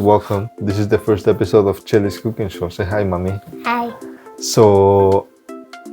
welcome. This is the first episode of Cheli's cooking show. Say hi, mommy. Hi. So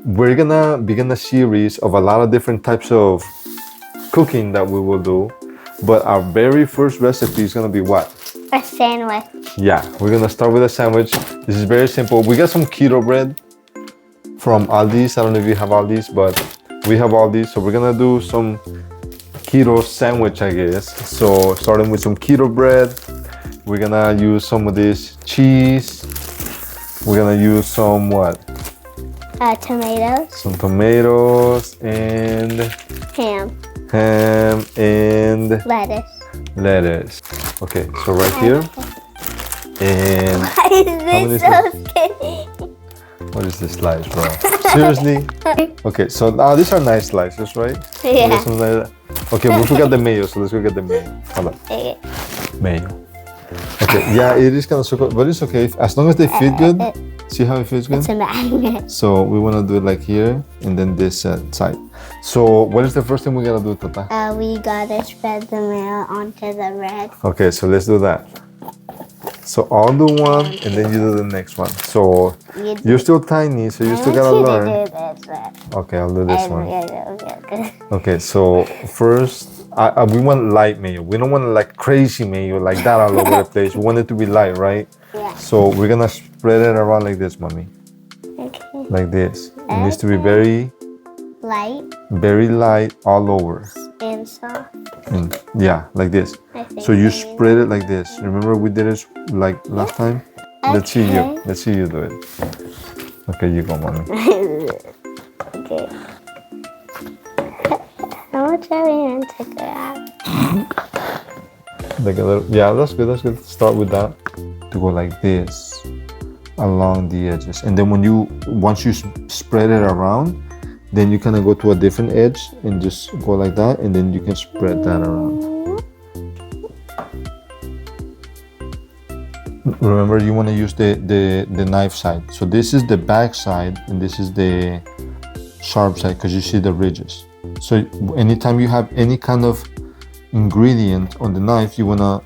we're gonna begin a series of a lot of different types of cooking that we will do. But our very first recipe is gonna be what? A sandwich. Yeah, we're gonna start with a sandwich. This is very simple. We got some keto bread from Aldi's. I don't know if you have Aldi's, but we have Aldi's. So we're gonna do some keto sandwich, I guess. So starting with some keto bread. We're gonna use some of this cheese. We're gonna use some what? Tomatoes. Some tomatoes and Ham. and Lettuce. Okay, so right here. And Why is this so skinny? what is this slice, bro? Seriously? Okay, so now these are nice slices, right? Yeah. Okay, we forgot the mayo, so let's go get the mayo. Hold on. Okay. Mayo. Okay, yeah, it is kind of so good, but it's okay. As long as they fit good. See how it feels good? It's a magnet. So we want to do it like here and then this side. So what is the first thing we gotta do, Tata? We gotta spread the mayo onto the bread. Okay, so let's do that. So I'll do one and then you do the next one. So you're still tiny, so you still gotta learn. Okay, I'll do this one. Okay, so first, we want light mayo. We don't want like crazy mayo like that all over the place. We want it to be light, right? Yeah. So we're gonna spread it around like this, mommy. Okay. Like this. It needs to be very light all over. And soft. And yeah, like this. So you spread it like this. Remember we did it like last time? Let's see you. Let's see you do it. Okay, you go, mommy. Okay. How much are we going to grab? Like a little, yeah, that's good, that's good. Start with that. To go like this along the edges. And then once you spread it around, then you kind of go to a different edge and just go like that, and then you can spread that around. Remember, you want to use the knife side. So this is the back side and this is the sharp side because you see the ridges. So anytime you have any kind of ingredient on the knife, you want to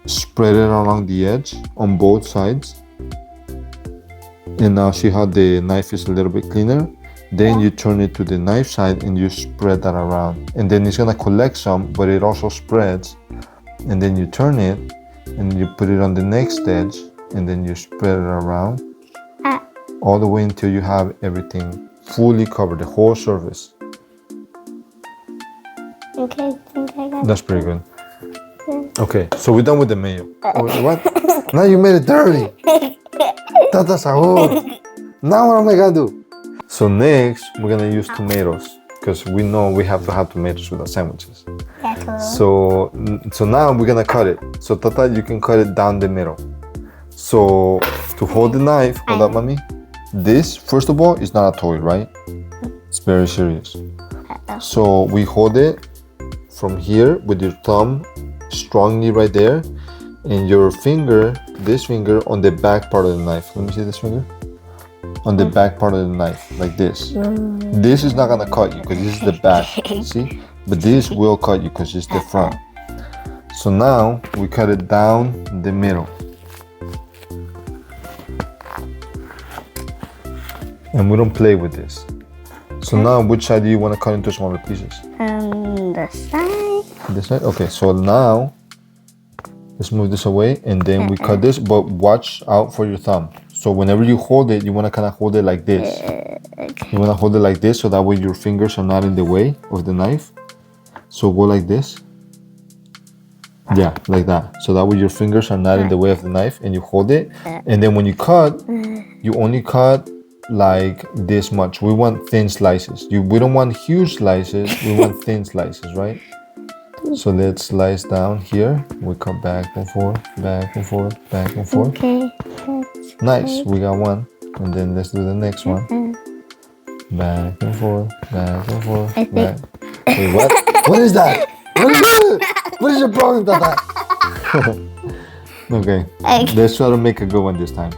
spread it along the edge on both sides. And now see how the knife is a little bit cleaner. Then you turn it to the knife side and you spread that around. And then it's gonna collect some, but it also spreads. And then you turn it and you put it on the next edge and then you spread it around all the way until you have everything fully covered, the whole surface. Okay, I think I got That's pretty good. Okay, so we're done with the mayo. What? Now you made it dirty. Tata sabor. Now what am I gonna do? So next, we're gonna use tomatoes because we know we have to have tomatoes with our sandwiches. So now we're gonna cut it. So Tata, you can cut it down the middle. So to hold the knife, hold up, mommy. This, first of all, is not a toy, right? It's very serious. So we hold it from here with your thumb strongly right there, and your finger, this finger, on the back part of the knife. Let me see this finger. On the back part of the knife, like this. This is not gonna cut you because this is the back, see? But this will cut you because it's the front. So now we cut it down the middle. And we don't play with this. So now which side do you want to cut into smaller pieces? The side. This side? Okay, so now let's move this away and then we cut this, but watch out for your thumb. So whenever you hold it, you want to kind of hold it like this. You want to hold it like this so that way your fingers are not in the way of the knife. So go like this. Yeah, like that. So that way your fingers are not in the way of the knife and you hold it. And then when you cut, you only cut like this much. We want thin slices. We don't want huge slices. We want thin slices, right? So let's slice down here. We cut back and forth, back and forth, back and forth. Okay. Nice, we got one. And then let's do the next one. Back and forth, back and forth, back. Wait, what? What is that? What is that? What is your problem, Tata? Okay, let's try to make a good one this time.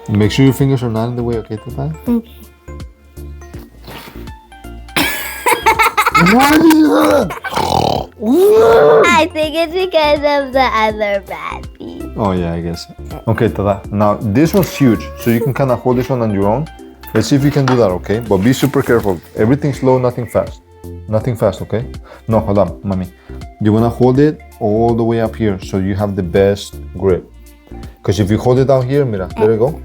Make sure your fingers are not in the way, okay, Tata? Okay. Why did you do that? I think it's because of the other bad piece. Oh yeah, I guess. Okay, Tada. Now this one's huge, so you can kind of hold this one on your own. Let's see if you can do that, okay? But be super careful. Everything slow, nothing fast. Nothing fast, okay? No, hold on, mommy. You wanna hold it all the way up here so you have the best grip. Because if you hold it down here, mira, let it go.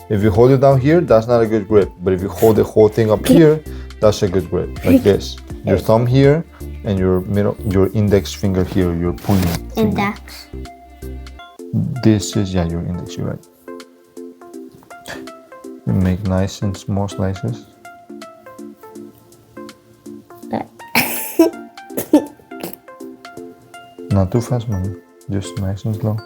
If you hold it down here, that's not a good grip. But if you hold the whole thing up here, that's a good grip. Like this. Your thumb here and your index finger here, your pointing finger. Index. This is, yeah, your index, you're right. You make nice and small slices. Not too fast, mommy. Just nice and slow.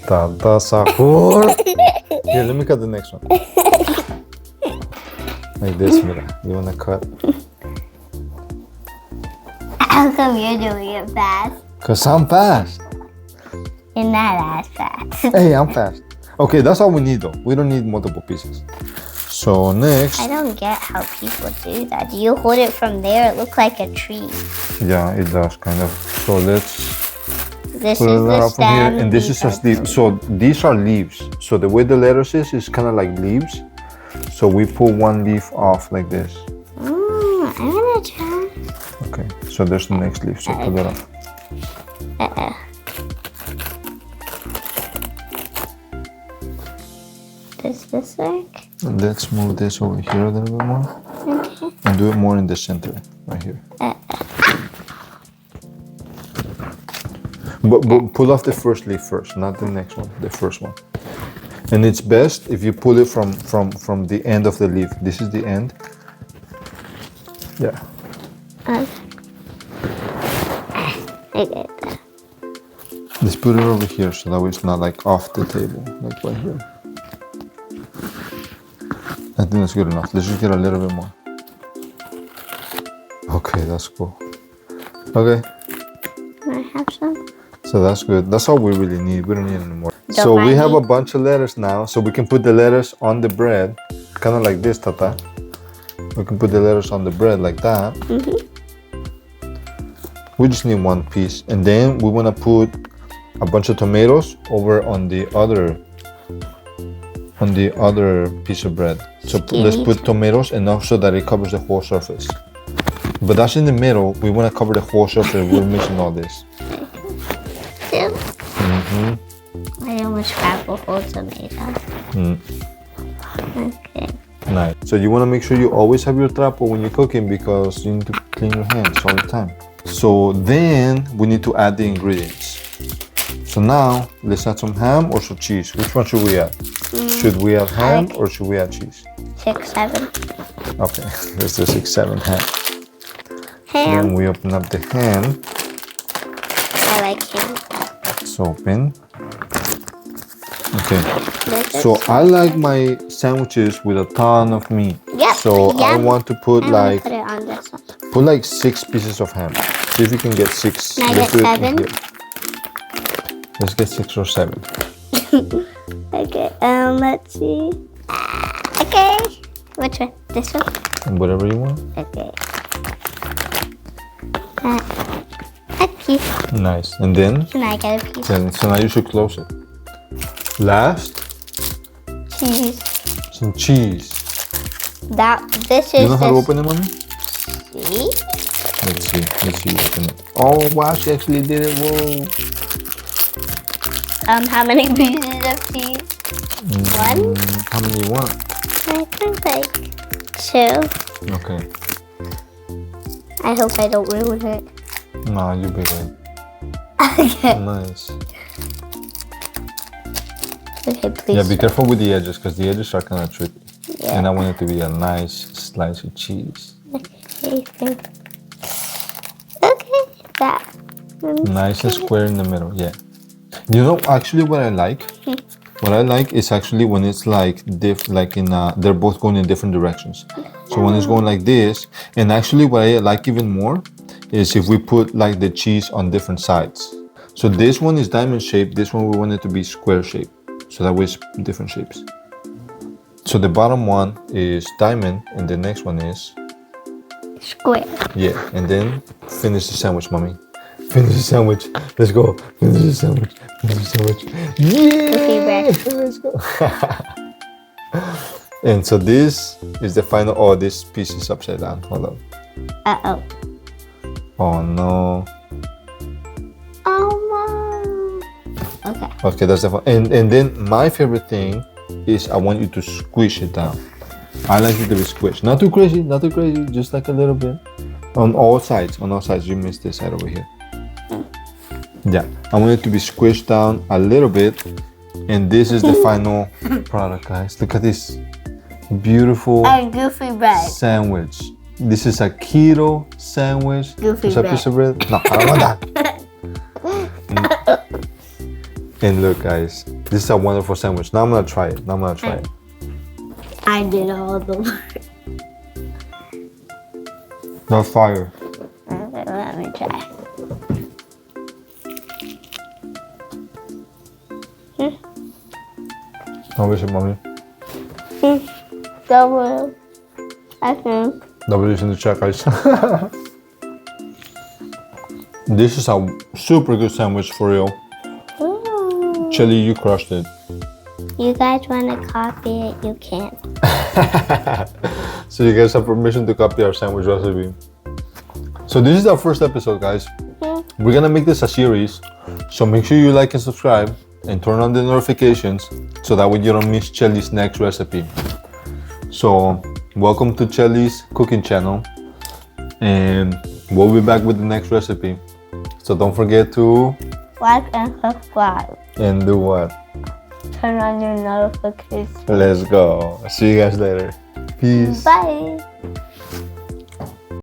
Tata sahur. Here, let me cut the next one. Like this, mira. You wanna cut? How come you're doing it fast? Cause I'm fast. You're not as fast. Hey, I'm fast. Okay, that's all we need though. We don't need multiple pieces. So next, I don't get how people do that. Do you hold it from there? It looks like a tree. yeah, it does kind of. So let's This put is it the up from stem. here, and this is a leaf. So these are leaves. So the way the letters is kind of like leaves. So we pull one leaf off like this. Oh, I'm gonna try. Okay, so there's the next leaf. So put that off. Does this work? Let's move this over here a little bit more. Okay. And do it more in the center, right here. But pull off the first leaf first, not the next one, the first one. And it's best if you pull it from the end of the leaf. This is the end. Yeah. I get that. Let's put it over here so that way it's not like off the table, like right here. I think that's good enough. Let's just get a little bit more. Okay, that's cool. Okay. Can I have some? So that's good. That's all we really need. We don't need any more. Don't So we mind have me. a bunch of letters now. So we can put the letters on the bread, kind of like this, Tata. We can put the letters on the bread like that. We just need one piece. And then we want to put a bunch of tomatoes over on the other piece of bread. So let's put tomatoes enough so that it covers the whole surface. But that's in the middle. We want to cover the whole surface. We're mixing all this. I almost grabbed a whole tomato. Okay. Nice. So you want to make sure you always have your trapo when you're cooking because you need to clean your hands all the time. So then we need to add the ingredients. So now let's add some ham or some cheese. Which one should we add? Should we add ham or should we add cheese? 6, 7. Okay, let's do 6, 7 ham. Ham. Then we open up the ham. I like ham. It's open. Okay. This So is- I like my sandwiches with a ton of meat. Yep, So I yep. want to put I'm gonna like put it on this one. put like 6 pieces of ham. See if you can get 6. Can I Let's get do it in 7? here. Let's get 6 or 7. Okay, let's see. Okay. Which one? This one? And whatever you want. Okay. Okay. Nice. And then Can I get a piece? so now you should close it. Last, Cheese. some cheese. This is You know how to this. open it, mommy? See? Let's see. Let's see. Open it. Oh wow, she actually did it. Whoa. How many pieces of cheese? One? How many you want? I think like 2. Okay. I hope I don't ruin it. No, you'll be good. Okay. Nice. Okay, please. Yeah, be careful with the edges because the edges are kind of tricky. Yeah. And I want it to be a nice slice of cheese. Okay, okay, that. Nice and square in the middle, yeah. You know, actually what I like? What I like is actually when it's like they're both going in different directions. So when it's going like this, and actually what I like even more is if we put like the cheese on different sides. So this one is diamond shaped, this one we want it to be square shaped. So that way it's different shapes. So the bottom one is diamond, and the next one is Square. yeah. And then finish the sandwich, mommy. Finish the sandwich. Let's go. Finish the sandwich. Finish the sandwich. Yeah. Let's go. And so this is the final. Oh, this piece is upside down. Hold on. Uh-oh. Oh no. Oh no. Okay. Okay, that's the fun. And then my favorite thing is I want you to squish it down. I like it to be squished. Not too crazy, not too crazy, just like a little bit. On all sides, you missed this side over here. Yeah, I want it to be squished down a little bit. And this is the final product, guys. Look at this beautiful And goofy bread. sandwich. This is a keto sandwich. Goofy Is that bread. piece of bread? No, I don't want that. And look, guys, this is a wonderful sandwich. Now I'm gonna try it. I did all the work. That's fire. Okay, let me try. How is it, mommy? Double. I think. W is in the chat, guys. This is a super good sandwich for real. Ooh. Cheli, you crushed it. You guys want to copy it? You can. So you guys have permission to copy our sandwich recipe. So this is our first episode, guys. We're gonna make this a series. So make sure you like and subscribe and turn on the notifications so that way you don't miss Cheli's next recipe. So welcome to Cheli's cooking channel, and we'll be back with the next recipe. So don't forget to Like and subscribe. and do what? Turn on your notifications. Let's go. See you guys later. Peace. Bye.